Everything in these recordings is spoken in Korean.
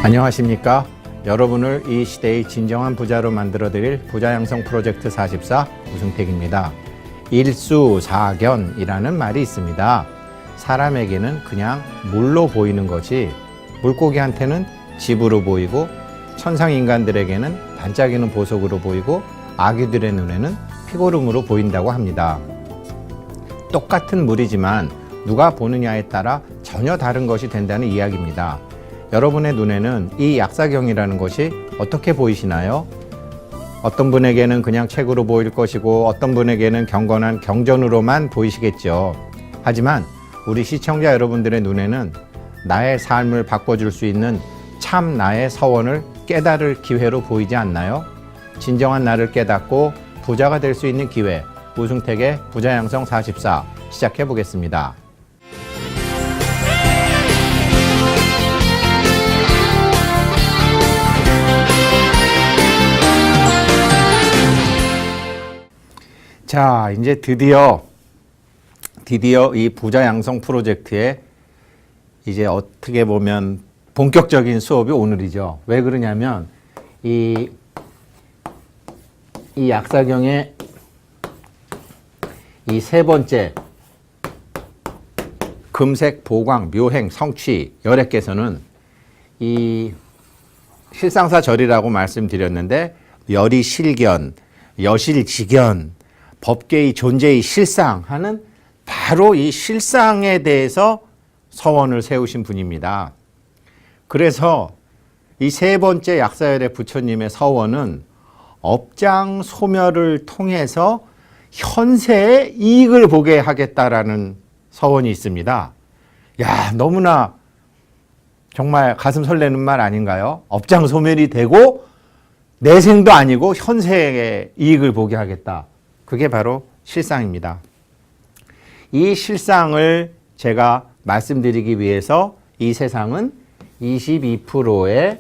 안녕하십니까? 여러분을 이 시대의 진정한 부자로 만들어드릴 부자양성 프로젝트 44 우승택입니다. 일수사견이라는 말이 있습니다. 사람에게는 그냥 물로 보이는 것이 물고기한테는 집으로 보이고 천상인간들에게는 반짝이는 보석으로 보이고 아기들의 눈에는 피고름으로 보인다고 합니다. 똑같은 물이지만 누가 보느냐에 따라 전혀 다른 것이 된다는 이야기입니다. 여러분의 눈에는 이 약사경이라는 것이 어떻게 보이시나요? 어떤 분에게는 그냥 책으로 보일 것이고 어떤 분에게는 경건한 경전으로만 보이시겠죠. 하지만 우리 시청자 여러분들의 눈에는 나의 삶을 바꿔줄 수 있는 참 나의 서원을 깨달을 기회로 보이지 않나요? 진정한 나를 깨닫고 부자가 될 수 있는 기회, 우승택의 부자양성 44 시작해 보겠습니다. 자, 이제 드디어 이 부자 양성 프로젝트에 이제 어떻게 보면 본격적인 수업이 오늘이죠. 왜 그러냐면 이 약사경의 이 세 번째 금색, 보광, 묘행, 성취, 열애께서는 이 실상사절이라고 말씀드렸는데 열이 실견, 여실직견, 법계의 존재의 실상하는 바로 이 실상에 대해서 서원을 세우신 분입니다. 그래서 이 세 번째 약사열의 부처님의 서원은 업장 소멸을 통해서 현세의 이익을 보게 하겠다라는 서원이 있습니다. 야, 너무나 정말 가슴 설레는 말 아닌가요? 업장 소멸이 되고 내생도 아니고 현세의 이익을 보게 하겠다. 그게 바로 실상입니다. 이 실상을 제가 말씀드리기 위해서 이 세상은 22%의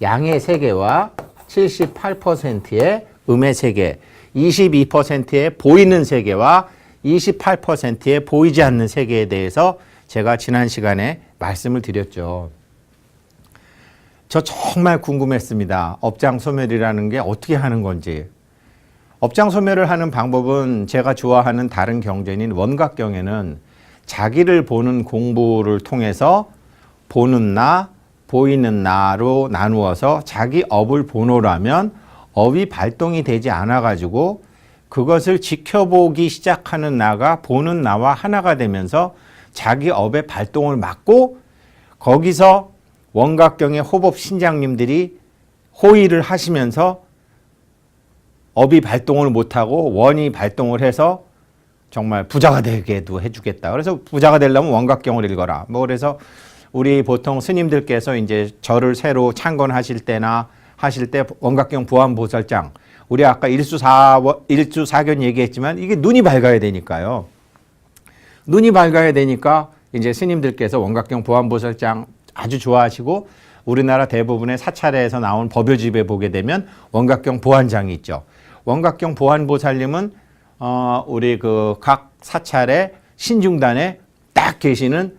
양의 세계와 78%의 음의 세계, 22%의 보이는 세계와 28%의 보이지 않는 세계에 대해서 제가 지난 시간에 말씀을 드렸죠. 저 정말 궁금했습니다. 업장 소멸이라는 게 어떻게 하는 건지. 업장 소멸을 하는 방법은 제가 좋아하는 다른 경전인 원각경에는 자기를 보는 공부를 통해서 보는 나, 보이는 나로 나누어서 자기 업을 보노라면 업이 발동이 되지 않아 가지고 그것을 지켜보기 시작하는 나가 보는 나와 하나가 되면서 자기 업의 발동을 막고 거기서 원각경의 호법 신장님들이 호의를 하시면서 업이 발동을 못하고 원이 발동을 해서 정말 부자가 되게도 해주겠다. 그래서 부자가 되려면 원각경을 읽어라. 뭐 그래서 우리 보통 스님들께서 이제 절을 새로 창건하실 때나 하실 때 원각경 보안보살장, 우리 아까 일주사견 얘기했지만 이게 눈이 밝아야 되니까요. 눈이 밝아야 되니까 이제 스님들께서 원각경 보안보살장 아주 좋아하시고 우리나라 대부분의 사찰에서 나온 법요집에 보게 되면 원각경 보안장이 있죠. 원각경 보안보살님은 우리 그 각 사찰의 신중단에 딱 계시는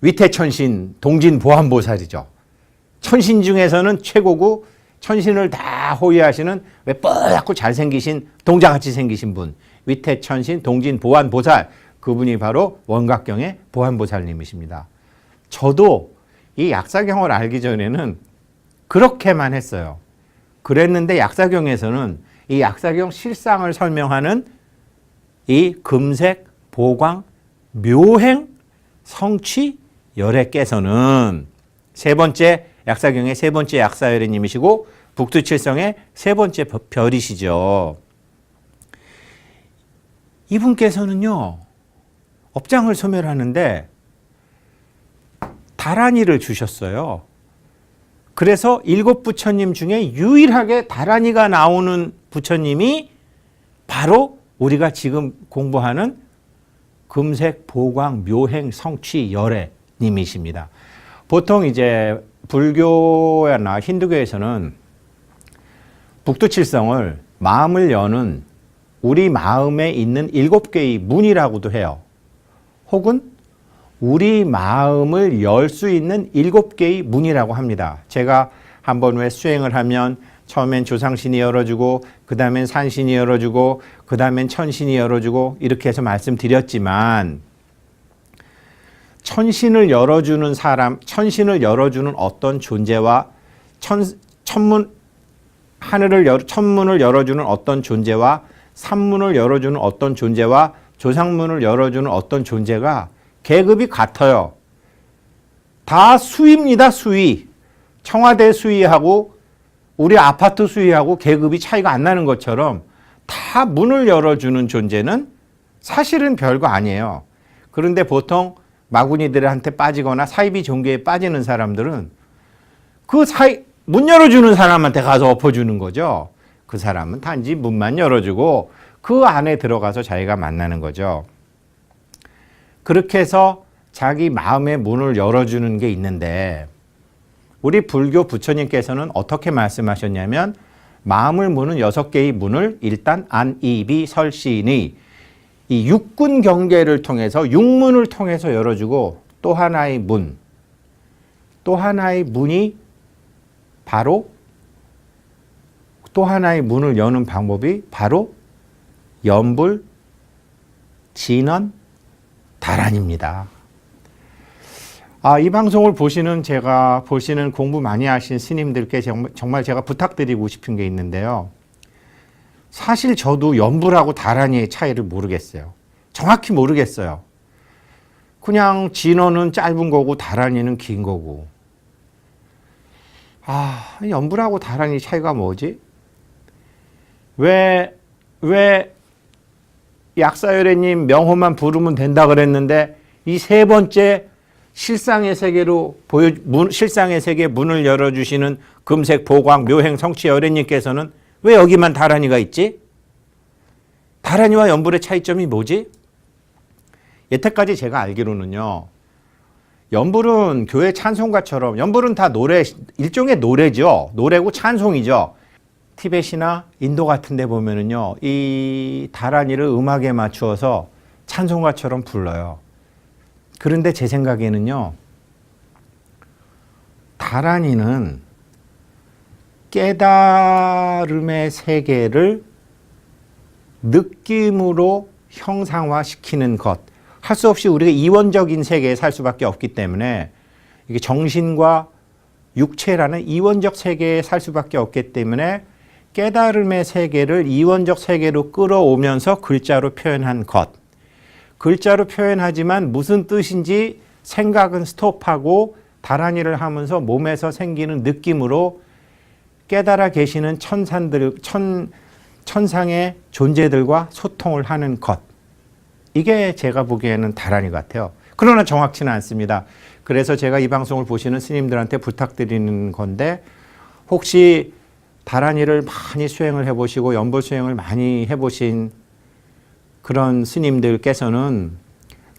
위태천신 동진 보안보살이죠. 천신 중에서는 최고고 천신을 다 호위하시는 왜 뻘겋고 잘생기신 동자같이 생기신 분, 위태천신 동진 보안보살, 그분이 바로 원각경의 보안보살님이십니다. 저도 이 약사경을 알기 전에는 그렇게만 했어요. 그랬는데 약사경에서는 이 약사경 실상을 설명하는 이 금색, 보광, 묘행, 성취, 열애께서는 세 번째 약사경의 세 번째 약사열애님이시고 북두칠성의 세 번째 별이시죠. 이분께서는요, 업장을 소멸하는데 다란이를 주셨어요. 그래서 일곱 부처님 중에 유일하게 다란이가 나오는 부처님이 바로 우리가 지금 공부하는 금색, 보광, 묘행, 성취, 열애님이십니다. 보통 이제 불교나 힌두교에서는 북두칠성을 마음을 여는 우리 마음에 있는 7개의 문이라고도 해요. 혹은 우리 마음을 열 수 있는 7개의 문이라고 합니다. 제가 한번 왜 수행을 하면 처음엔 조상신이 열어주고 그 다음엔 산신이 열어주고 그 다음엔 천신이 열어주고 이렇게 해서 말씀드렸지만 천신을 열어주는 사람, 천신을 열어주는 어떤 존재와 천문을 열어주는 어떤 존재와 산문을 열어주는 어떤 존재와 조상문을 열어주는 어떤 존재가 계급이 같아요. 다 수위입니다. 수위. 청와대 수위하고 우리 아파트 수위하고 계급이 차이가 안 나는 것처럼 다 문을 열어주는 존재는 사실은 별거 아니에요. 그런데 보통 마구니들한테 빠지거나 사이비 종교에 빠지는 사람들은 문 열어주는 사람한테 가서 엎어주는 거죠. 그 사람은 단지 문만 열어주고 그 안에 들어가서 자기가 만나는 거죠. 그렇게 해서 자기 마음의 문을 열어주는 게 있는데 우리 불교 부처님께서는 어떻게 말씀하셨냐면 마음을 무는 6개의 문을 일단 안이비설신의 이 육군 경계를 통해서 육문을 통해서 열어주고 또 하나의 문, 또 하나의 문이 바로 또 하나의 문을 여는 방법이 바로 연불, 진언, 다란입니다. 이 방송을 보시는 공부 많이 하신 스님들께 정말 제가 부탁드리고 싶은 게 있는데요. 사실 저도 연불하고 다란이의 차이를 모르겠어요. 정확히 모르겠어요. 그냥 진언은 짧은 거고 다란이는 긴 거고. 연불하고 다란이 차이가 뭐지? 왜 약사열애님 명호만 부르면 된다 그랬는데 이 세 번째 실상의 세계로 실상의 세계 문을 열어주시는 금색 보광 묘행 성취 열애님께서는 왜 여기만 다란이가 있지? 다란이와 연불의 차이점이 뭐지? 여태까지 제가 알기로는요. 연불은 교회 찬송가처럼 연불은 다 일종의 노래죠. 노래고 찬송이죠. 티벳이나 인도 같은 데 보면은요. 이 다란이를 음악에 맞추어서 찬송가처럼 불러요. 그런데 제 생각에는요. 다란이는 깨달음의 세계를 느낌으로 형상화시키는 것. 할 수 없이 우리가 이원적인 세계에 살 수밖에 없기 때문에 이게 정신과 육체라는 이원적 세계에 살 수밖에 없기 때문에 깨달음의 세계를 이원적 세계로 끌어오면서 글자로 표현한 것. 글자로 표현하지만 무슨 뜻인지 생각은 스톱하고 다란이를 하면서 몸에서 생기는 느낌으로 깨달아 계시는 천상의 존재들과 소통을 하는 것. 이게 제가 보기에는 다란이 같아요. 그러나 정확치는 않습니다. 그래서 제가 이 방송을 보시는 스님들한테 부탁드리는 건데 혹시 다란이를 많이 수행을 해보시고 연불 수행을 많이 해보신 그런 스님들께서는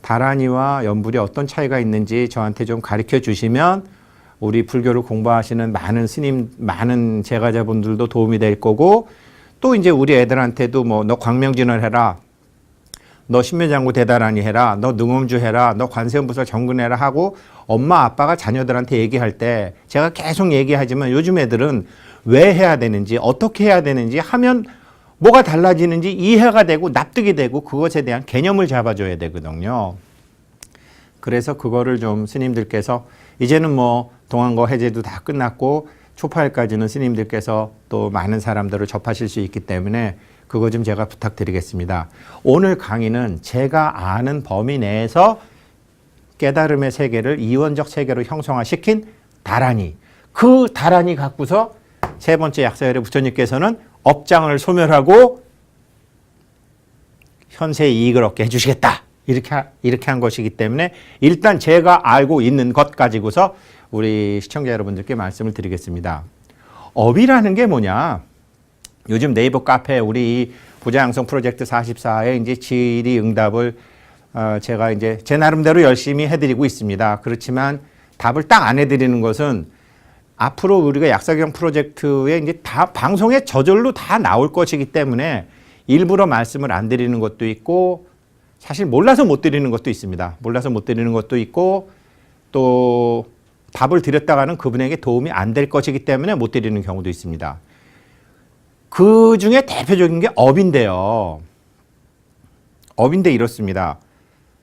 다란이와 연불이 어떤 차이가 있는지 저한테 좀 가르쳐 주시면 우리 불교를 공부하시는 많은 제가자분들도 도움이 될 거고 또 이제 우리 애들한테도 너 광명진을 해라. 너 신묘장구 대다란이 해라. 너 능엄주 해라. 너 관세음보살 정근해라 하고 엄마 아빠가 자녀들한테 얘기할 때 제가 계속 얘기하지만 요즘 애들은 왜 해야 되는지 어떻게 해야 되는지 하면 뭐가 달라지는지 이해가 되고 납득이 되고 그것에 대한 개념을 잡아줘야 되거든요. 그래서 그거를 좀 스님들께서 이제는 동안거 해제도 다 끝났고 초파일까지는 스님들께서 또 많은 사람들을 접하실 수 있기 때문에 그거 좀 제가 부탁드리겠습니다. 오늘 강의는 제가 아는 범위 내에서 깨달음의 세계를 이원적 세계로 형성화시킨 다란이. 그 다란이 갖고서 세 번째 약사열의 부처님께서는 업장을 소멸하고 현세의 이익을 얻게 해주시겠다. 이렇게 한 것이기 때문에 일단 제가 알고 있는 것 가지고서 우리 시청자 여러분들께 말씀을 드리겠습니다. 업이라는 게 뭐냐? 요즘 네이버 카페 우리 부자양성 프로젝트 44에 이제 질의응답을 제가 이제 제 나름대로 열심히 해드리고 있습니다. 그렇지만 답을 딱 안 해드리는 것은 앞으로 우리가 약사경 프로젝트에 이제 다 방송에 저절로 다 나올 것이기 때문에 일부러 말씀을 안 드리는 것도 있고 사실 몰라서 못 드리는 것도 있습니다. 몰라서 못 드리는 것도 있고 또 답을 드렸다가는 그분에게 도움이 안 될 것이기 때문에 못 드리는 경우도 있습니다. 그 중에 대표적인 게 업인데요. 업인데 이렇습니다.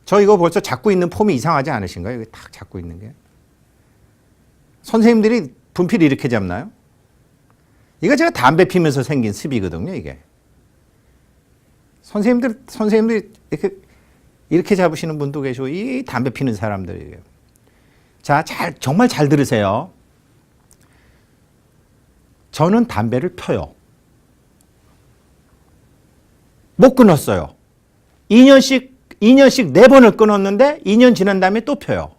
저 이거 벌써 잡고 있는 폼이 이상하지 않으신가요? 이거 딱 잡고 있는 게. 선생님들이 분필 이렇게 잡나요? 이거 제가 담배 피면서 생긴 습이거든요, 이게. 선생님들 이렇게 잡으시는 분도 계시고, 이 담배 피는 사람들이에요. 자, 정말 잘 들으세요. 저는 담배를 펴요. 못 끊었어요. 2년씩 4번을 끊었는데 2년 지난 다음에 또 펴요.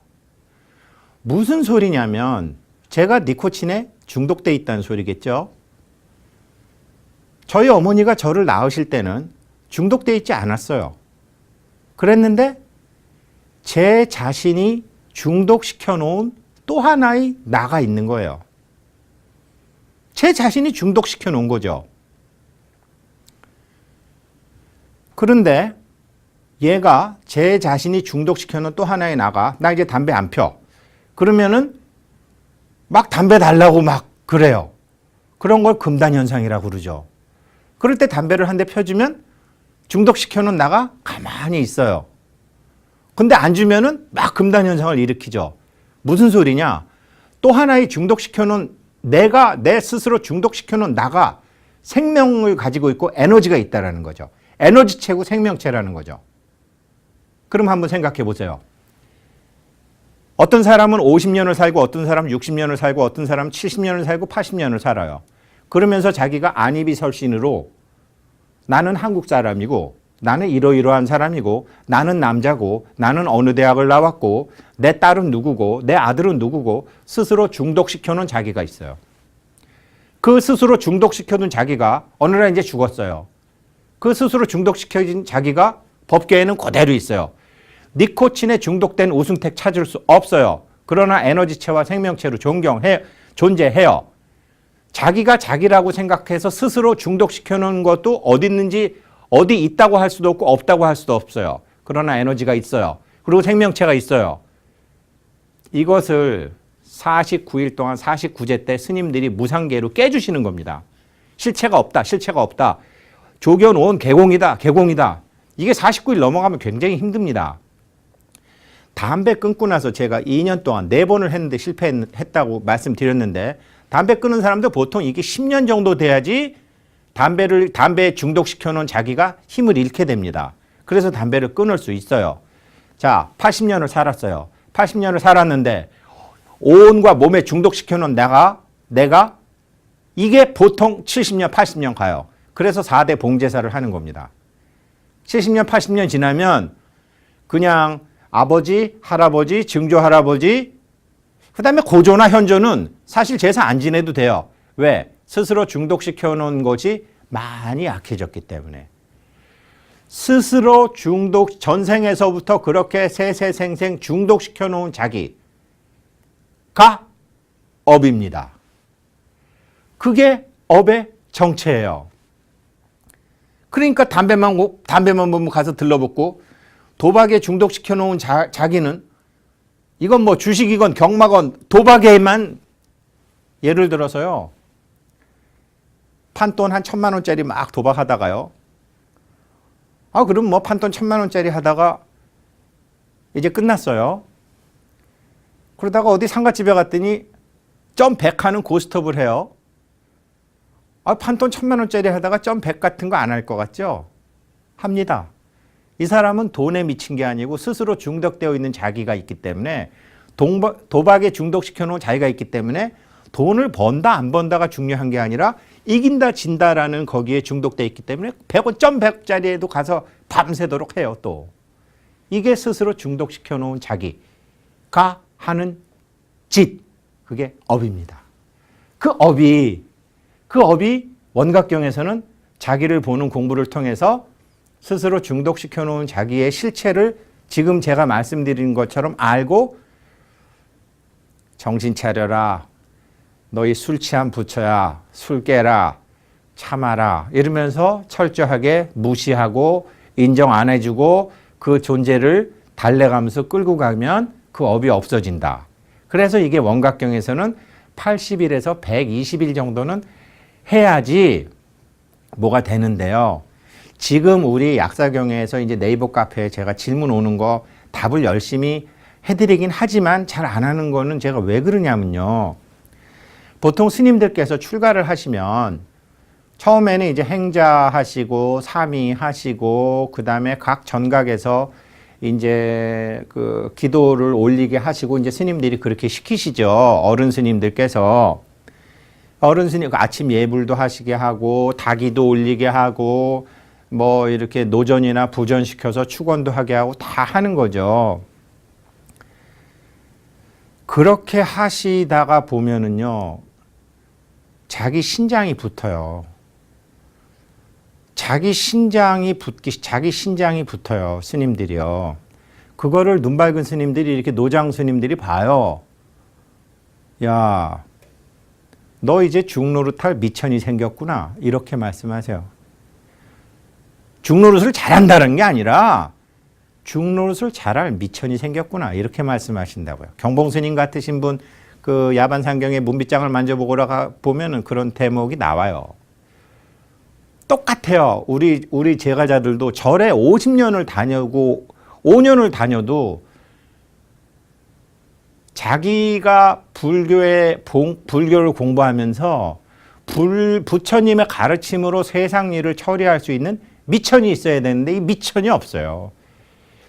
무슨 소리냐면 제가 니코틴에 중독돼 있다는 소리겠죠. 저희 어머니가 저를 낳으실 때는 중독돼 있지 않았어요. 그랬는데 제 자신이 중독시켜 놓은 또 하나의 나가 있는 거예요. 제 자신이 중독시켜 놓은 거죠. 그런데 얘가 제 자신이 중독시켜 놓은 또 하나의 나가, 나 이제 담배 안 펴. 그러면은 막 담배 달라고 막 그래요. 그런 걸 금단현상이라고 그러죠. 그럴 때 담배를 한 대 펴주면 중독시켜 놓은 나가 가만히 있어요. 근데 안 주면은 막 금단현상을 일으키죠. 무슨 소리냐? 또 하나의 중독시켜 놓은 내 스스로 중독시켜 놓은 나가 생명을 가지고 있고 에너지가 있다라는 거죠. 에너지체고 생명체라는 거죠. 그럼 한번 생각해 보세요. 어떤 사람은 50년을 살고 어떤 사람은 60년을 살고 어떤 사람은 70년을 살고 80년을 살아요. 그러면서 자기가 안이비설신으로 나는 한국 사람이고 나는 이러이러한 사람이고 나는 남자고 나는 어느 대학을 나왔고 내 딸은 누구고 내 아들은 누구고 스스로 중독시켜놓은 자기가 있어요. 그 스스로 중독시켜둔 자기가 어느 날 이제 죽었어요. 그 스스로 중독시켜진 자기가 법계에는 그대로 있어요. 니코틴에 중독된 우승택 찾을 수 없어요. 그러나 에너지체와 생명체로 존재해요. 자기가 자기라고 생각해서 스스로 중독시켜 놓은 것도 어디 있는지 어디 있다고 할 수도 없고 없다고 할 수도 없어요. 그러나 에너지가 있어요. 그리고 생명체가 있어요. 이것을 49일 동안 49제 때 스님들이 무상계로 깨주시는 겁니다. 실체가 없다. 실체가 없다. 조견온 개공이다. 개공이다. 이게 49일 넘어가면 굉장히 힘듭니다. 담배 끊고 나서 제가 2년 동안 4번을 했는데 실패했다고 말씀드렸는데 담배 끊는 사람도 보통 이게 10년 정도 돼야지 담배에 중독시켜 놓은 자기가 힘을 잃게 됩니다. 그래서 담배를 끊을 수 있어요. 자, 80년을 살았어요. 80년을 살았는데 온과 몸에 중독시켜 놓은 내가 이게 보통 70년, 80년 가요. 그래서 4대 봉제사를 하는 겁니다. 70년, 80년 지나면 그냥 아버지, 할아버지, 증조할아버지, 그 다음에 고조나 현조는 사실 제사 안 지내도 돼요. 왜? 스스로 중독시켜 놓은 것이 많이 약해졌기 때문에. 스스로 전생에서부터 그렇게 세세생생 중독시켜 놓은 자기가 업입니다. 그게 업의 정체예요. 그러니까 담배만 보면 가서 들러붙고 도박에 중독시켜 놓은 자기는 이건 뭐 주식이건 경마건 도박에만 예를 들어서요. 판돈 한 1,000만 원짜리 막 도박하다가요. 그럼 뭐 판돈 1,000만 원짜리 하다가 이제 끝났어요. 그러다가 어디 상가집에 갔더니 점 100 하는 고스톱을 해요. 판돈 1,000만 원짜리 하다가 점 100 같은 거 안 할 것 같죠? 합니다. 이 사람은 돈에 미친 게 아니고 스스로 중독되어 있는 자기가 있기 때문에 도박에 중독시켜 놓은 자기가 있기 때문에 돈을 번다 안 번다가 중요한 게 아니라 이긴다 진다라는 거기에 중독되어 있기 때문에 100원 점 100짜리에도 가서 밤새도록 해요. 또 이게 스스로 중독시켜 놓은 자기가 하는 짓, 그게 업입니다. 그 업이 원각경에서는 자기를 보는 공부를 통해서 스스로 중독시켜 놓은 자기의 실체를 지금 제가 말씀드린 것처럼 알고 정신 차려라. 너희 술 취한 부처야. 술 깨라. 참아라. 이러면서 철저하게 무시하고 인정 안 해주고 그 존재를 달래가면서 끌고 가면 그 업이 없어진다. 그래서 이게 원각경에서는 80일에서 120일 정도는 해야지 뭐가 되는데요. 지금 우리 약사경에서 이제 네이버 카페에 제가 질문 오는 거 답을 열심히 해드리긴 하지만 잘 안 하는 거는 제가 왜 그러냐면요. 보통 스님들께서 출가를 하시면 처음에는 이제 행자 하시고 사미 하시고 그 다음에 각 전각에서 이제 그 기도를 올리게 하시고 이제 스님들이 그렇게 시키시죠. 어른 스님들께서 어른 스님 아침 예불도 하시게 하고 다기도 올리게 하고 뭐 이렇게 노전이나 부전시켜서 축원도 하게 하고 다 하는 거죠. 그렇게 하시다가 보면은요, 자기 신장이 붙어요. 자기 신장이 붙어요. 스님들이요. 그거를 눈 밝은 스님들이 이렇게 노장 스님들이 봐요. 야, 너 이제 중노릇할 미천이 생겼구나. 이렇게 말씀하세요. 중노릇을 잘한다는 게 아니라 중노릇을 잘할 미천이 생겼구나. 이렇게 말씀하신다고요. 경봉 스님 같으신 분 그 야반상경의 문빗장을 만져보고 보면은 그런 대목이 나와요. 똑같아요. 우리 제가자들도 절에 50년을 다녀고 5년을 다녀도 자기가 불교를 공부하면서 부처님의 가르침으로 세상 일을 처리할 수 있는 미천이 있어야 되는데 이 미천이 없어요.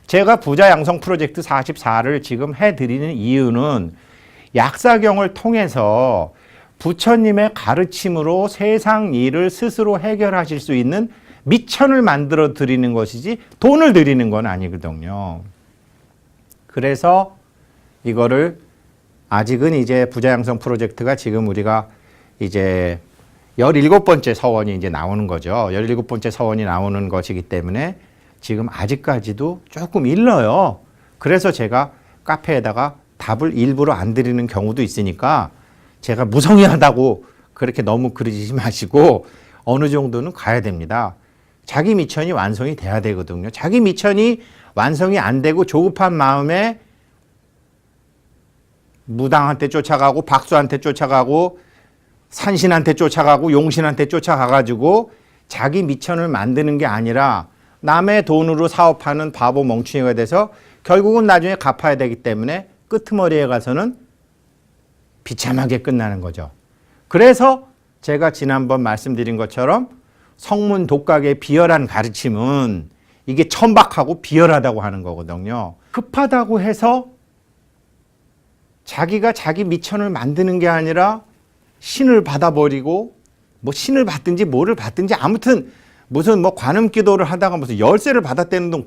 제가 부자 양성 프로젝트 44를 지금 해드리는 이유는 약사경을 통해서 부처님의 가르침으로 세상 일을 스스로 해결하실 수 있는 미천을 만들어 드리는 것이지 돈을 드리는 건 아니거든요. 그래서 이거를 아직은 이제 부자양성 프로젝트가 지금 우리가 이제 17번째 서원이 이제 나오는 거죠. 17번째 서원이 나오는 것이기 때문에 지금 아직까지도 조금 일러요. 그래서 제가 카페에다가 답을 일부러 안 드리는 경우도 있으니까 제가 무성의하다고 그렇게 너무 그러지 마시고 어느 정도는 가야 됩니다. 자기 미천이 완성이 돼야 되거든요. 자기 미천이 완성이 안 되고 조급한 마음에 무당한테 쫓아가고 박수한테 쫓아가고 산신한테 쫓아가고 용신한테 쫓아가가지고 자기 미천을 만드는 게 아니라 남의 돈으로 사업하는 바보 멍충이가 돼서 결국은 나중에 갚아야 되기 때문에 끄트머리에 가서는 비참하게 끝나는 거죠. 그래서 제가 지난번 말씀드린 것처럼 성문 독각의 비열한 가르침은 이게 천박하고 비열하다고 하는 거거든요. 급하다고 해서 자기가 자기 미천을 만드는 게 아니라 신을 받아버리고 뭐 신을 받든지 뭐를 받든지 아무튼 무슨 뭐 관음 기도를 하다가 무슨 열쇠를 받았다는 둥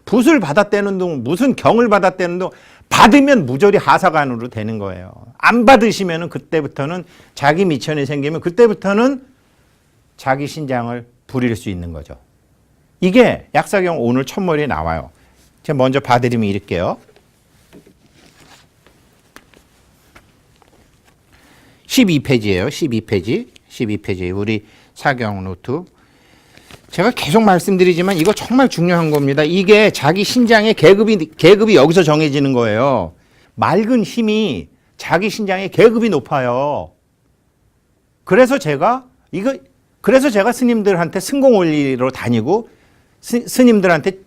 붓을 받았다는 둥 무슨 경을 받았다는 둥 받으면 무조리 하사관으로 되는 거예요. 안 받으시면은 그때부터는 자기 미천이 생기면 그때부터는 자기 신장을 부릴 수 있는 거죠. 이게 약사경 오늘 첫머리에 나와요. 제가 먼저 봐드리면 이럴게요. 12페이지예요. 12페이지. 우리 사경 노트. 제가 계속 말씀드리지만 이거 정말 중요한 겁니다. 이게 자기 신장의 계급이 여기서 정해지는 거예요. 맑은 힘이 자기 신장의 계급이 높아요. 그래서 제가 스님들한테 승공 원리로 다니고 스님들한테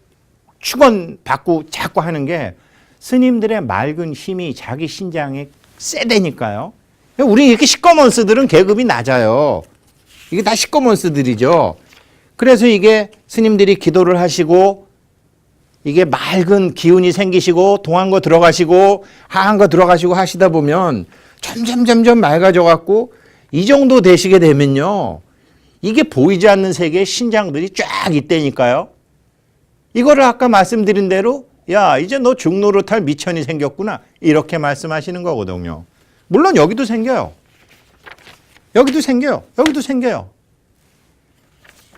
축원 받고 자꾸 하는 게 스님들의 맑은 힘이 자기 신장에 세대니까요. 우리 이렇게 시꺼먼스들은 계급이 낮아요. 이게 다 시꺼먼스들이죠. 그래서 이게 스님들이 기도를 하시고 이게 맑은 기운이 생기시고 동한 거 들어가시고 하한 거 들어가시고 하시다 보면 점점 맑아져 갖고 이 정도 되시게 되면요. 이게 보이지 않는 세계에 신장들이 쫙 있다니까요. 이거를 아까 말씀드린 대로 야 이제 너 중노릇할 미천이 생겼구나 이렇게 말씀하시는 거거든요. 물론 여기도 생겨요. 여기도 생겨요.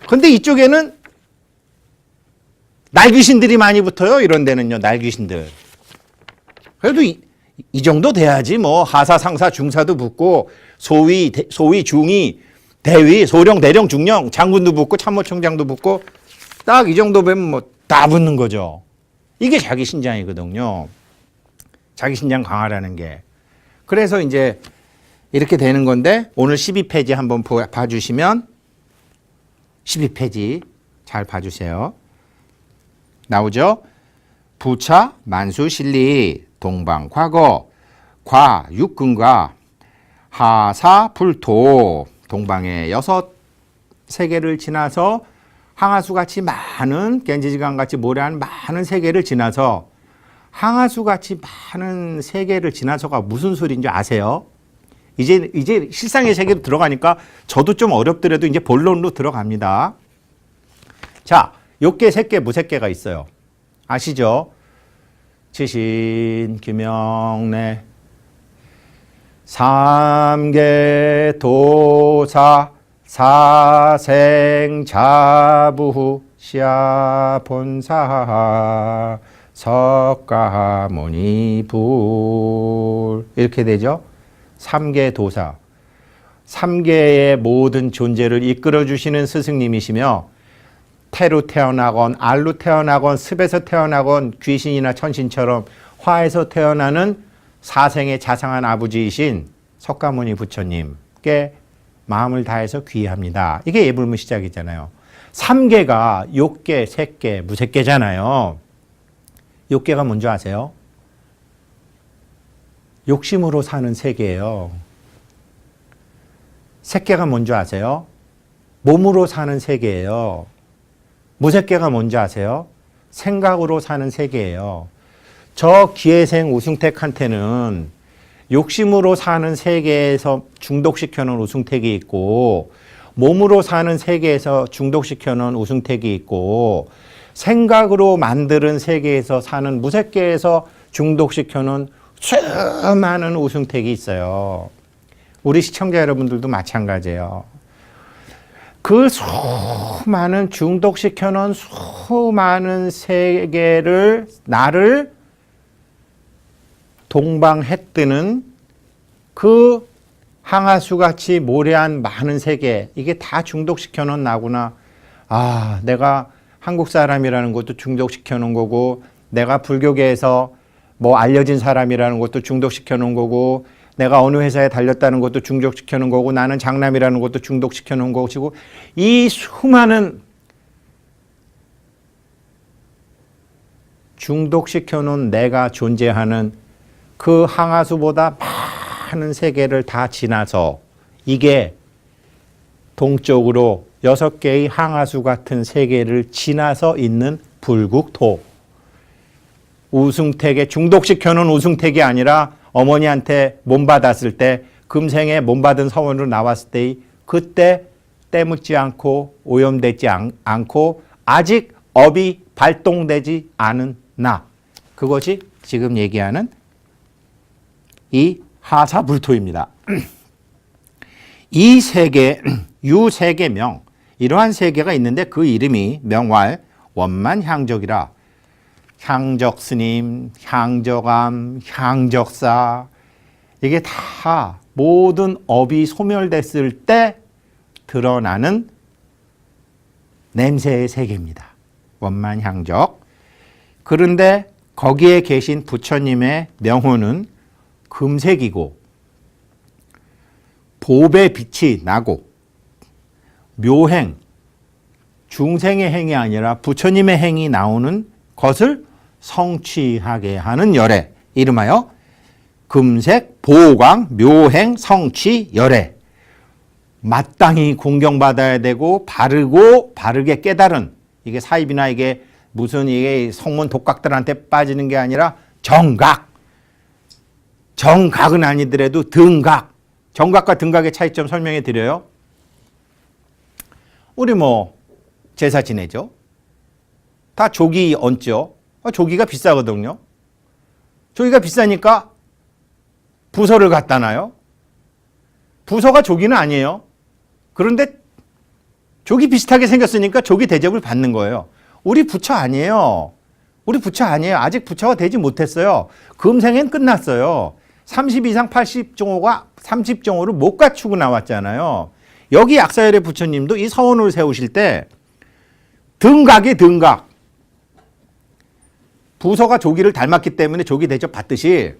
근데 이쪽에는 날귀신들이 많이 붙어요. 이런 데는요. 날귀신들. 그래도 이 정도 돼야지 뭐 하사, 상사, 중사도 붙고 소위, 중위, 대위, 소령, 대령, 중령, 장군도 붙고 참모총장도 붙고 딱 이 정도 되면 뭐 다 붙는 거죠. 이게 자기 신장이거든요. 자기 신장 강화라는 게. 그래서 이제 이렇게 되는 건데 오늘 12페이지 한번 봐주시면 12페이지 잘 봐주세요. 나오죠? 부차, 만수, 실리, 동방, 과거, 과, 육근과, 하사, 불토, 동방의 6세계를 지나서 항아수같이 많은 겐지지강같이 모래한 많은 세계를 지나서 항아수같이 많은 세계를 지나서가 무슨 소리인지 아세요? 이제 실상의 세계로 들어가니까 저도 좀 어렵더라도 이제 본론으로 들어갑니다. 자, 욕계, 색계, 무색계가 있어요. 아시죠? 지신, 기명래, 삼계, 도사, 사생, 자부후, 시야, 본사, 석가모니, 불 이렇게 되죠. 삼계 도사, 삼계의 모든 존재를 이끌어주시는 스승님이시며 태로 태어나건 알로 태어나건 습에서 태어나건 귀신이나 천신처럼 화에서 태어나는 사생의 자상한 아버지이신 석가모니 부처님께 마음을 다해서 귀의합니다. 이게 예불문 시작이잖아요. 삼계가 욕계, 색계, 무색계잖아요. 욕계가 뭔지 아세요? 욕심으로 사는 세계예요. 색계가 뭔지 아세요? 몸으로 사는 세계예요. 무색계가 뭔지 아세요? 생각으로 사는 세계예요. 저 기회생 우승택한테는 욕심으로 사는 세계에서 중독시켜 놓은 우승택이 있고 몸으로 사는 세계에서 중독시켜 놓은 우승택이 있고 생각으로 만드는 세계에서 사는 무색계에서 중독시켜 놓은 수많은 우승택이 있어요. 우리 시청자 여러분들도 마찬가지예요. 그 수많은 중독시켜 놓은 수많은 세계를 나를 동방해 뜨는 그 항아수같이 모래한 많은 세계 이게 다 중독시켜 놓은 나구나. 아, 내가 한국 사람이라는 것도 중독시켜 놓은 거고 내가 불교계에서 뭐 알려진 사람이라는 것도 중독시켜 놓은 거고 내가 어느 회사에 달렸다는 것도 중독시켜 놓은 거고 나는 장남이라는 것도 중독시켜 놓은 것이고 이 수많은 중독시켜 놓은 내가 존재하는 그 항아수보다 많은 세계를 다 지나서 이게 동쪽으로 6개의 항아수 같은 세계를 지나서 있는 불국토. 우승택에 중독시켜놓은 우승택이 아니라 어머니한테 몸 받았을 때 금생에 몸 받은 서원으로 나왔을 때 그때 때묻지 않고 오염되지 않고 아직 업이 발동되지 않은 나. 그것이 지금 얘기하는 이 하사불토입니다. 이 세계, 유세계명 이러한 세계가 있는데 그 이름이 명활 원만향적이라 향적스님, 향적암, 향적사 이게 다 모든 업이 소멸됐을 때 드러나는 냄새의 세계입니다. 원만향적. 그런데 거기에 계신 부처님의 명호는 금색이고 보배 빛이 나고 묘행, 중생의 행이 아니라 부처님의 행이 나오는 것을 성취하게 하는 열애. 이름하여 금색, 보광, 묘행, 성취, 열애. 마땅히 공경받아야 되고 바르게 깨달은 이게 사입이나 이게 무슨 이게 성문 독각들한테 빠지는 게 아니라 정각. 정각은 아니더라도 등각. 정각과 등각의 차이점 설명해 드려요. 우리 뭐 제사 지내죠. 다 조기 얹죠. 조기가 비싸거든요. 조기가 비싸니까 부서를 갖다 놔요. 부서가 조기는 아니에요. 그런데 조기 비슷하게 생겼으니까 조기 대접을 받는 거예요. 우리 부처 아니에요. 우리 부처 아니에요. 아직 부처가 되지 못했어요. 금생엔 끝났어요. 30 이상 80정호가 30정호를 못 갖추고 나왔잖아요. 여기 약사열의 부처님도 이 서원을 세우실 때 등각이 등각. 부서가 조기를 닮았기 때문에 조기 대접 받듯이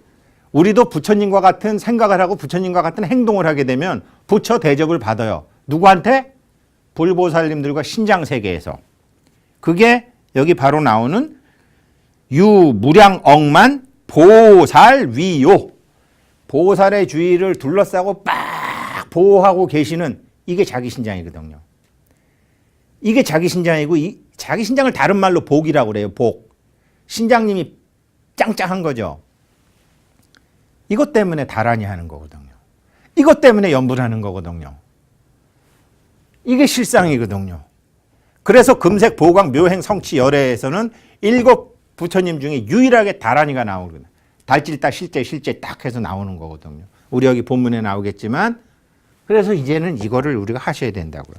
우리도 부처님과 같은 생각을 하고 부처님과 같은 행동을 하게 되면 부처 대접을 받아요. 누구한테? 불보살님들과 신장세계에서. 그게 여기 바로 나오는 유무량억만 보살위요. 보살의 주위를 둘러싸고 빡 보호하고 계시는 이게 자기신장이거든요. 이게 자기신장이고 이 자기신장을 다른 말로 복이라고 그래요. 복. 신장님이 짱짱한 거죠. 이것 때문에 다란히 하는 거거든요. 이것 때문에 연불하는 거거든요. 이게 실상이거든요. 그래서 금색 보광 묘행 성취 열애에서는 7 부처님 중에 유일하게 다란이가 나오거든요. 달질다 실제 딱 해서 나오는 거거든요. 우리 여기 본문에 나오겠지만 그래서 이제는 이거를 우리가 하셔야 된다고요.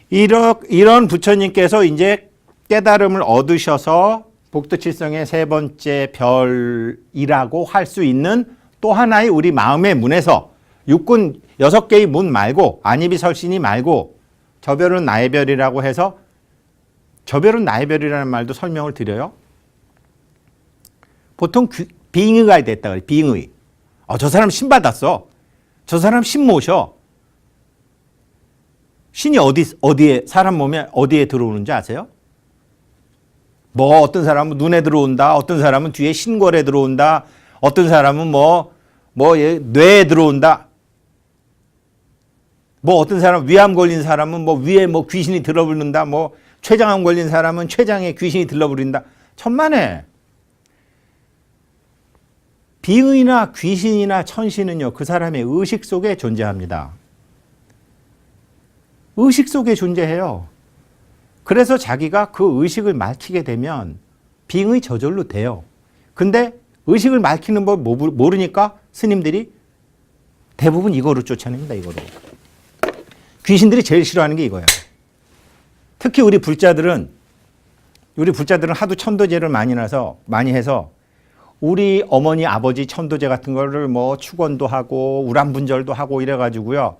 이런 부처님께서 이제 깨달음을 얻으셔서 복두칠성의 3번째 별이라고 할 수 있는 또 하나의 우리 마음의 문에서 육군 6개의 문 말고 안입이 설신이 말고 저 별은 나의 별이라고 해서 저 별은 나의 별이라는 말도 설명을 드려요. 보통 빙의가 됐다 그래요. 빙의. 저 사람 신 받았어. 저 사람 신 모셔. 신이 어디에 사람 몸에 어디에 들어오는지 아세요? 뭐 어떤 사람은 눈에 들어온다. 어떤 사람은 뒤에 신골에 들어온다. 어떤 사람은 뇌에 들어온다. 뭐 어떤 사람 위암 걸린 사람은 위에 귀신이 들어붙는다. 췌장암 걸린 사람은 췌장에 귀신이 들러버린다. 천만에. 빙의나 귀신이나 천신은요, 그 사람의 의식 속에 존재합니다. 의식 속에 존재해요. 그래서 자기가 그 의식을 밝히게 되면 빙의 저절로 돼요. 근데 의식을 밝히는 법 모르니까 스님들이 대부분 이거로 쫓아냅니다. 이거로. 귀신들이 제일 싫어하는 게 이거예요. 특히 우리 불자들은 하도 천도제를 많이 해서 우리 어머니 아버지 천도제 같은 거를 축원도 하고 우람분절도 하고 이래가지고요.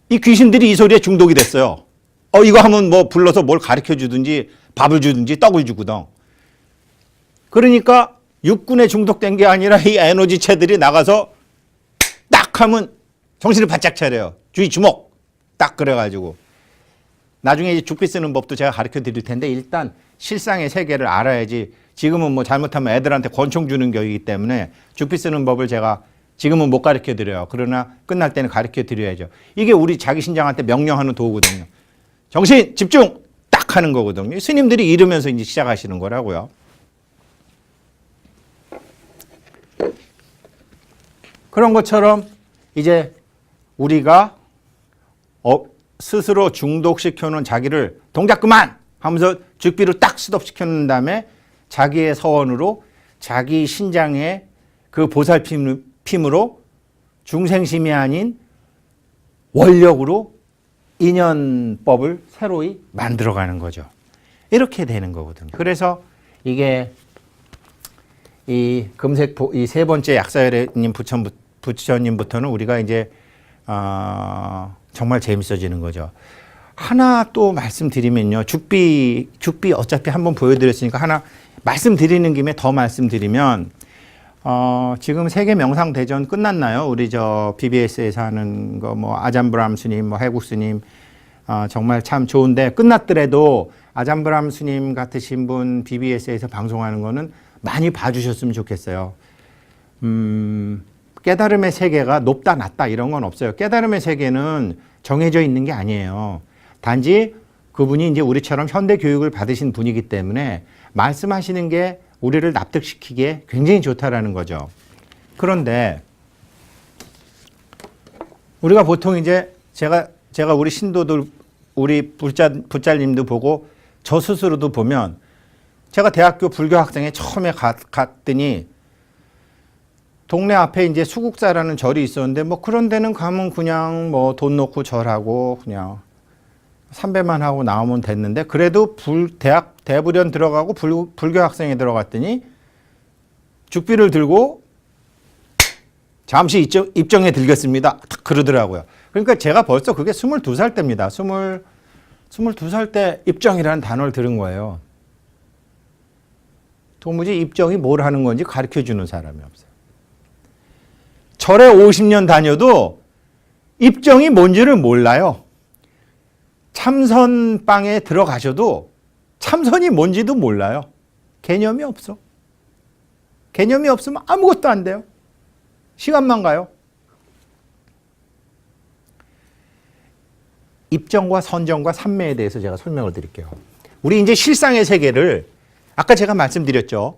이 귀신들이 이 소리에 중독이 됐어요. 이거 하면 불러서 뭘 가르쳐 주든지 밥을 주든지 떡을 주거든. 그러니까 육군에 중독된 게 아니라 이 에너지체들이 나가서 딱 하면 정신을 바짝 차려요. 주의 주목. 딱 그래가지고. 나중에 이제 죽비 쓰는 법도 제가 가르쳐 드릴 텐데 일단 실상의 세계를 알아야지. 지금은 잘못하면 애들한테 권총 주는 격이기 때문에 죽비 쓰는 법을 제가 지금은 못 가르쳐 드려요. 그러나 끝날 때는 가르쳐 드려야죠. 이게 우리 자기 신장한테 명령하는 도구거든요. 정신 집중 딱 하는 거거든요. 스님들이 이러면서 이제 시작하시는 거라고요. 그런 것처럼 이제 우리가 스스로 중독시켜 놓은 자기를 동작 그만 하면서 죽비로 딱 스톱시켜 놓은 다음에 자기의 서원으로 자기 신장의 그 보살핌으로 중생심이 아닌 원력으로 인연법을 새로이 만들어가는 거죠. 이렇게 되는 거거든요. 그래서 이게 이 금색 이 3번째 약사열애님 부처님부터는 우리가 이제 정말 재밌어지는 거죠. 하나 또 말씀드리면요. 죽비 어차피 한번 보여드렸으니까 하나 말씀드리는 김에 더 말씀드리면 지금 세계 명상 대전 끝났나요? 우리 BBS에서 하는 거 아잠브람 스님, 해국 스님 정말 참 좋은데 끝났더라도 아잠브람 스님 같으신 분 BBS에서 방송하는 거는 많이 봐주셨으면 좋겠어요. 깨달음의 세계가 높다 낮다 이런 건 없어요. 깨달음의 세계는 정해져 있는 게 아니에요. 단지 그분이 이제 우리처럼 현대 교육을 받으신 분이기 때문에 말씀하시는 게 우리를 납득시키기에 굉장히 좋다라는 거죠. 그런데 우리가 보통 이제 제가 우리 신도들 우리 부짤님도 보고 저 스스로도 보면 제가 대학교 불교 학생회 처음에 갔더니 동네 앞에 이제 수국사라는 절이 있었는데 그런 데는 가면 그냥 돈 놓고 절하고 그냥 삼배만 하고 나오면 됐는데 그래도 대학 대부련 들어가고 불교 학생회 들어갔더니 죽비를 들고 잠시 입정에 들겠습니다. 딱 그러더라고요. 그러니까 제가 벌써 그게 22살 때입니다. 22살 때 입정이라는 단어를 들은 거예요. 도무지 입정이 뭘 하는 건지 가르쳐주는 사람이 없어요. 절에 50년 다녀도 입정이 뭔지를 몰라요. 참선방에 들어가셔도 참선이 뭔지도 몰라요. 개념이 없어. 개념이 없으면 아무것도 안 돼요. 시간만 가요. 입정과 선정과 삼매에 대해서 제가 설명을 드릴게요. 우리 이제 실상의 세계를 아까 제가 말씀드렸죠.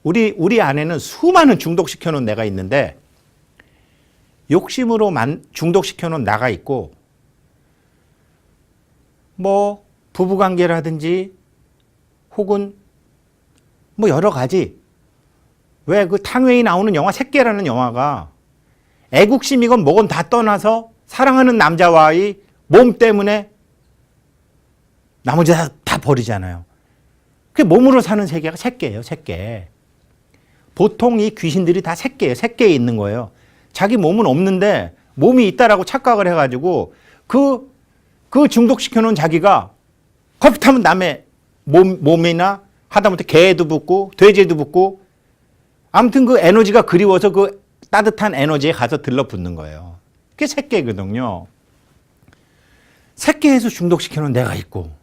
우리 안에는 수많은 중독시켜 놓은 내가 있는데 욕심으로 중독시켜 놓은 나가 있고 뭐 부부관계라든지 혹은 뭐 여러 가지 왜 그 탕웨이 나오는 영화 새끼라는 영화가 애국심이건 뭐건 다 떠나서 사랑하는 남자와의 몸 때문에 나머지 다 버리잖아요. 그게 몸으로 사는 세계가 새끼예요, 새끼. 보통 이 귀신들이 다 새끼예요, 새끼에 있는 거예요. 자기 몸은 없는데 몸이 있다라고 착각을 해가지고 그 중독시켜 놓은 자기가 커피 타면 남의 몸이나 하다못해 개도 붙고 돼지도 붙고 아무튼 그 에너지가 그리워서 그 따뜻한 에너지에 가서 들러붙는 거예요. 그게 새끼거든요. 새끼에서 중독시켜 놓은 내가 있고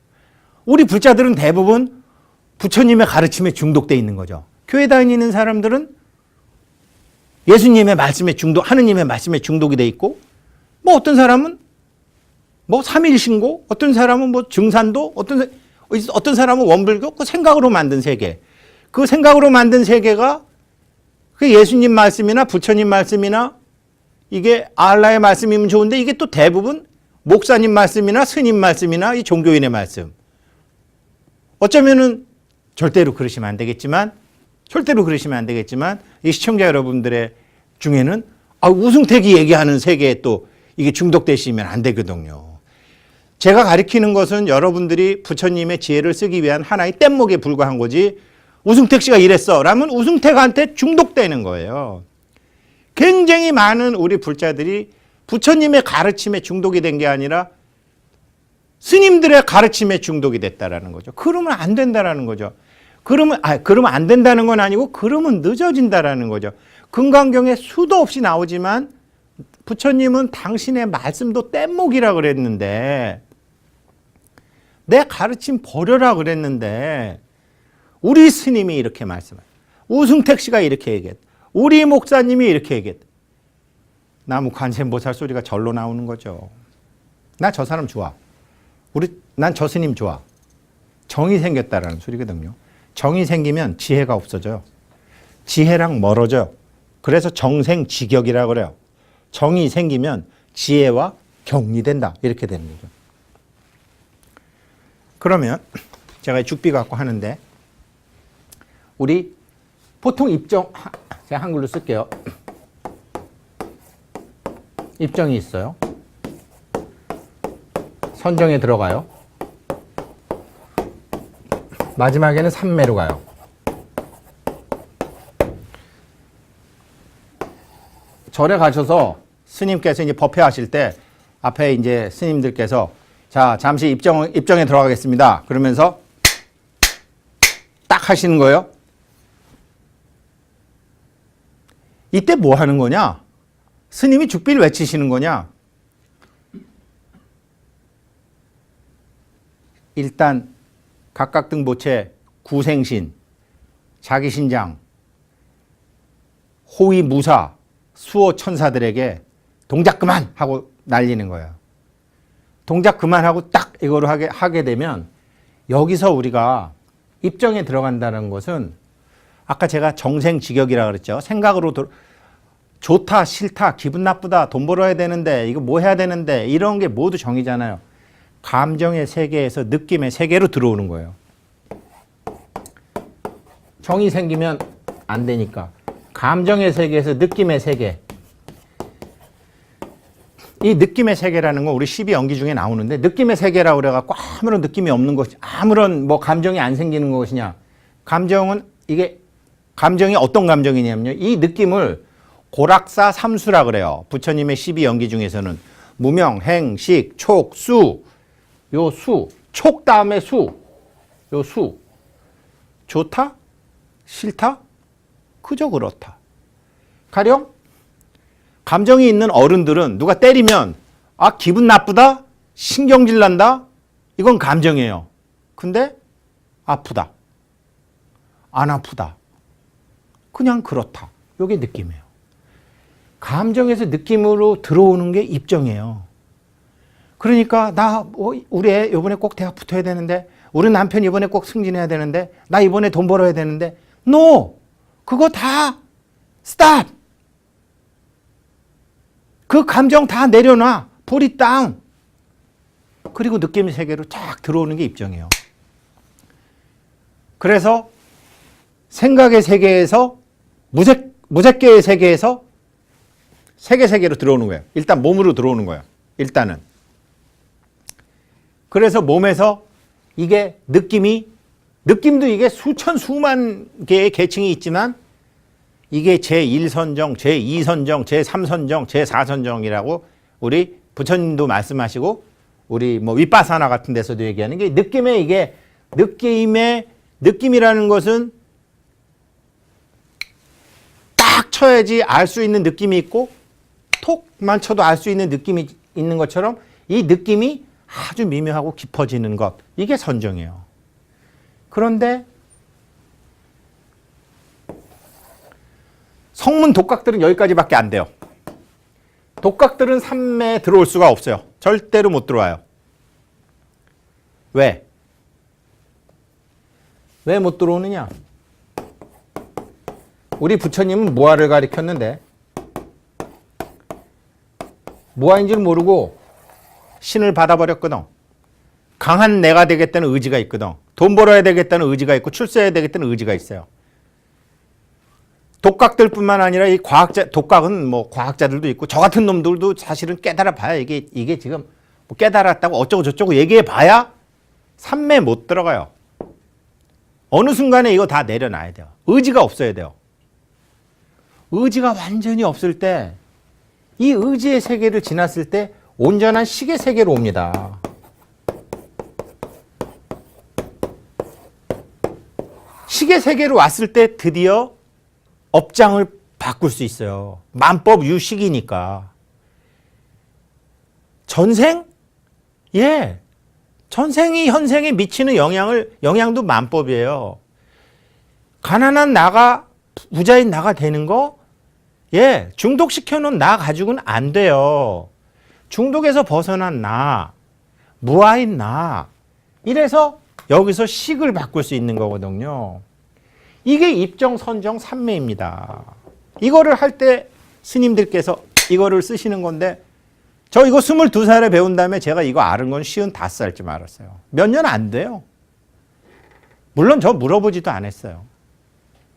우리 불자들은 대부분 부처님의 가르침에 중독돼 있는 거죠. 교회 다니는 사람들은 예수님의 말씀에 하느님의 말씀에 중독이 돼 있고 뭐 어떤 사람은 뭐 삼일신고, 어떤 사람은 뭐 증산도, 어떤 사람은 원불교, 그 생각으로 만든 세계. 그 생각으로 만든 세계가 그 예수님 말씀이나 부처님 말씀이나 이게 알라의 말씀이면 좋은데 이게 또 대부분 목사님 말씀이나 스님 말씀이나 이 종교인의 말씀. 어쩌면은 절대로 그러시면 안 되겠지만 이 시청자 여러분들의 중에는 우승택이 얘기하는 세계에 또 이게 중독되시면 안 되거든요. 제가 가르치는 것은 여러분들이 부처님의 지혜를 쓰기 위한 하나의 뗏목에 불과한 거지 우승택 씨가 이랬어 라면 우승택한테 중독되는 거예요. 굉장히 많은 우리 불자들이 부처님의 가르침에 중독이 된 게 아니라 스님들의 가르침에 중독이 됐다라는 거죠. 그러면 안 된다라는 거죠. 그러면 안 된다는 건 아니고 그러면 늦어진다라는 거죠. 금강경에 수도 없이 나오지만 부처님은 당신의 말씀도 뗏목이라 그랬는데 내 가르침 버려라 그랬는데 우리 스님이 이렇게 말씀해요. 우승택 씨가 이렇게 얘기했다. 우리 목사님이 이렇게 얘기했다. 나무 관세음보살 소리가 절로 나오는 거죠. 나 저 사람 좋아. 난 저 스님 좋아. 정이 생겼다라는 소리거든요. 정이 생기면 지혜가 없어져요. 지혜랑 멀어져요. 그래서 정생지격이라고 그래요. 정이 생기면 지혜와 경리된다. 이렇게 되는 거죠. 그러면 제가 죽비 갖고 하는데 우리 보통 입정, 제가 한글로 쓸게요. 입정이 있어요. 선정에 들어가요. 마지막에는 삼매로 가요. 절에 가셔서 스님께서 이제 법회하실 때 앞에 이제 스님들께서 자, 잠시 입정에 들어가겠습니다. 그러면서 딱 하시는 거예요. 이때 뭐 하는 거냐? 스님이 죽비를 외치시는 거냐? 일단 각각등보채, 구생신, 자기신장, 호위무사, 수호천사들에게 동작 그만! 하고 날리는 거예요. 동작 그만하고 딱 이거로 하게 되면 여기서 우리가 입정에 들어간다는 것은 아까 제가 정생지격이라고 그랬죠. 생각으로 좋다, 싫다, 기분 나쁘다, 돈 벌어야 되는데, 이거 뭐 해야 되는데, 이런 게 모두 정이잖아요. 감정의 세계에서 느낌의 세계로 들어오는 거예요. 정이 생기면 안 되니까. 감정의 세계에서 느낌의 세계. 이 느낌의 세계라는 건 우리 12연기 중에 나오는데 느낌의 세계라고 그래갖고 아무런 느낌이 없는 것이 아무런 뭐 감정이 안 생기는 것이냐. 감정은 감정이 어떤 감정이냐면요. 이 느낌을 고락사 삼수라 그래요. 부처님의 12연기 중에서는 무명, 행, 식, 촉, 수. 요 수, 촉 다음에 수. 요 수. 좋다? 싫다? 그저 그렇다. 가령 감정이 있는 어른들은 누가 때리면 아 기분 나쁘다? 신경질 난다? 이건 감정이에요. 근데 아프다. 안 아프다. 그냥 그렇다. 이게 느낌이에요. 감정에서 느낌으로 들어오는 게 입정이에요. 그러니까 우리 애 이번에 꼭 대학 붙어야 되는데 우리 남편 이번에 꼭 승진해야 되는데 나 이번에 돈 벌어야 되는데 NO! 그거 다 스탑! 그 감정 다 내려놔. Put it down. 그리고 느낌 세계로 쫙 들어오는 게 입정이에요. 그래서 생각의 세계에서 무색계의 세계에서 세계로 들어오는 거예요. 일단 몸으로 들어오는 거예요. 일단은. 그래서 몸에서 이게 느낌도 이게 수만 개의 계층이 있지만 이게 제1선정, 제2선정, 제3선정, 제4선정이라고 우리 부처님도 말씀하시고 우리 뭐 윗바사나 같은 데서도 얘기하는 게 느낌이라는 것은 딱 쳐야지 알 수 있는 느낌이 있고 톡만 쳐도 알 수 있는 느낌이 있는 것처럼 이 느낌이 아주 미묘하고 깊어지는 것. 이게 선정이에요. 그런데 성문 독각들은 여기까지밖에 안 돼요. 독각들은 삼매에 들어올 수가 없어요. 절대로 못 들어와요. 왜? 왜 못 들어오느냐? 우리 부처님은 무아를 가리켰는데 무아인 줄 모르고 신을 받아버렸거든. 강한 내가 되겠다는 의지가 있거든. 돈 벌어야 되겠다는 의지가 있고 출세해야 되겠다는 의지가 있어요. 독각들뿐만 아니라 이 독각은 뭐 과학자들도 있고 저 같은 놈들도 사실은 깨달아 봐야 이게 지금 뭐 깨달았다고 어쩌고 저쩌고 얘기해 봐야 삼매 못 들어가요. 어느 순간에 이거 다 내려놔야 돼요. 의지가 없어야 돼요. 의지가 완전히 없을 때 이 의지의 세계를 지났을 때 온전한 식의 세계로 옵니다. 식의 세계로 왔을 때 드디어 업장을 바꿀 수 있어요. 만법 유식이니까. 전생? 예. 전생이 현생에 미치는 영향도 만법이에요. 가난한 나가, 부자인 나가 되는 거? 예. 중독시켜놓은 나 가지고는 안 돼요. 중독에서 벗어난 나, 무아인 나. 이래서 여기서 식을 바꿀 수 있는 거거든요. 이게 입정, 선정, 삼매입니다. 이거를 할 때 스님들께서 이거를 쓰시는 건데 저 이거 22살에 배운 다음에 제가 이거 아는 건 55살쯤 알았어요. 몇 년 안 돼요. 물론 저 물어보지도 않았어요.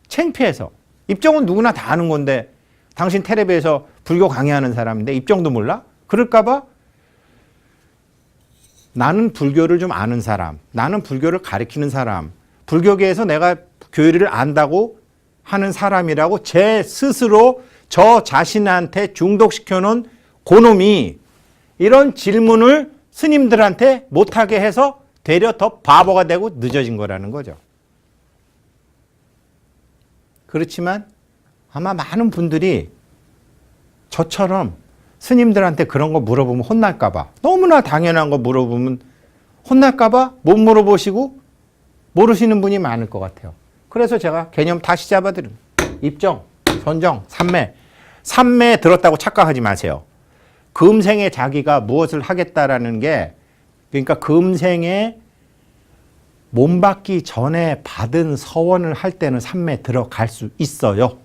창피해서. 입정은 누구나 다 아는 건데 당신 텔레비에서 불교 강의하는 사람인데 입정도 몰라? 그럴까 봐 나는 불교를 좀 아는 사람, 나는 불교를 가르치는 사람, 불교계에서 내가 교리를 안다고 하는 사람이라고 제 스스로 저 자신한테 중독시켜 놓은 고놈이 이런 질문을 스님들한테 못하게 해서 되려 더 바보가 되고 늦어진 거라는 거죠. 그렇지만 아마 많은 분들이 저처럼 스님들한테 그런 거 물어보면 혼날까 봐, 너무나 당연한 거 물어보면 혼날까 봐 못 물어보시고 모르시는 분이 많을 것 같아요. 그래서 제가 개념 다시 잡아드립니다. 입정, 선정, 삼매. 삼매에 들었다고 착각하지 마세요. 금생에 자기가 무엇을 하겠다라는 게, 그러니까 금생에 몸 받기 전에 받은 서원을 할 때는 삼매에 들어갈 수 있어요.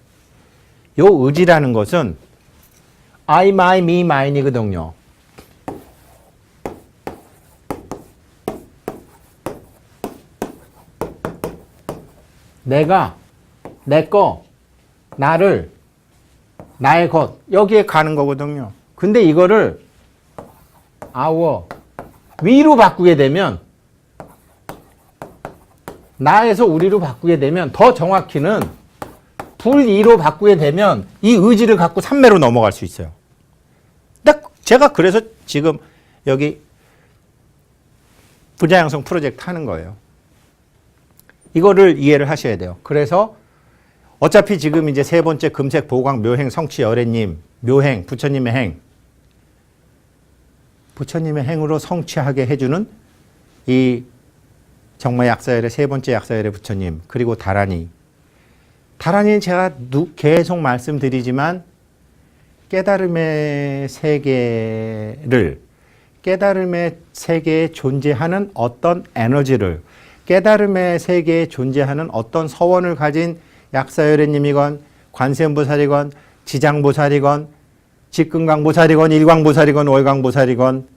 요 의지라는 것은 I, my, me, mine이거든요. 내가, 내 거, 나를, 나의 것, 여기에 가는 거거든요. 근데 이거를 our, 위로 바꾸게 되면, 나에서 우리로 바꾸게 되면, 더 정확히는 불이로 바꾸게 되면 이 의지를 갖고 삼매로 넘어갈 수 있어요. 제가 그래서 지금 여기 부자양성 프로젝트 하는 거예요. 이거를 이해를 하셔야 돼요. 그래서 어차피 지금 이제 세 번째 금색 보광 묘행 성취 열애님 묘행 부처님의 행 부처님의 행으로 성취하게 해주는 이 정말 약사열의 세 번째 약사열의 부처님 그리고 다란이는 제가 계속 말씀드리지만 깨달음의 세계를 깨달음의 세계에 존재하는 어떤 에너지를 깨달음의 세계에 존재하는 어떤 서원을 가진 약사열애님이건 관세음보살이건 지장보살이건 직근강보살이건 일광보살이건 월광보살이건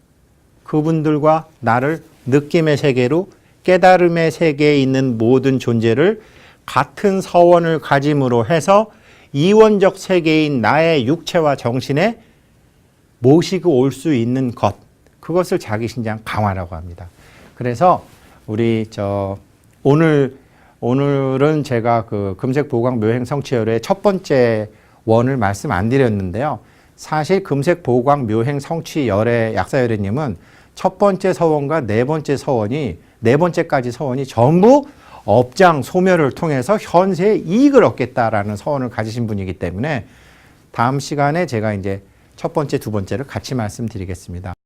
그분들과 나를 느낌의 세계로 깨달음의 세계에 있는 모든 존재를 같은 서원을 가짐으로 해서 이원적 세계인 나의 육체와 정신에 모시고 올 수 있는 것 그것을 자기신장 강화라고 합니다. 그래서 우리 오늘은 제가 그 금색 보광 묘행 성취열의 첫 번째 원을 말씀 안 드렸는데요. 사실 금색 보광 묘행 성취열의 약사열애님은 첫 번째 서원과 네 번째까지 서원이 전부 업장 소멸을 통해서 현세에 이익을 얻겠다라는 서원을 가지신 분이기 때문에 다음 시간에 제가 이제 첫 번째, 두 번째를 같이 말씀드리겠습니다.